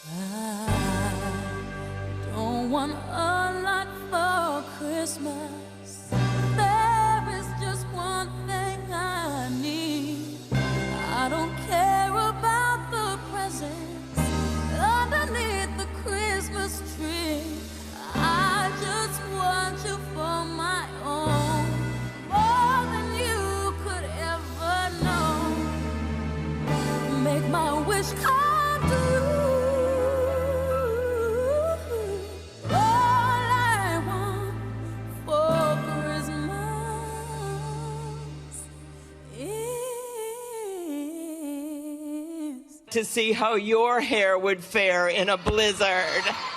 I don't want a lot for Christmas. There is just one thing I need. I don't care about the presents underneath the Christmas tree. I just want you for my own, more than you could ever know. Make my wish come true. All I want for Christmas is To see how your hair would fare in a blizzard.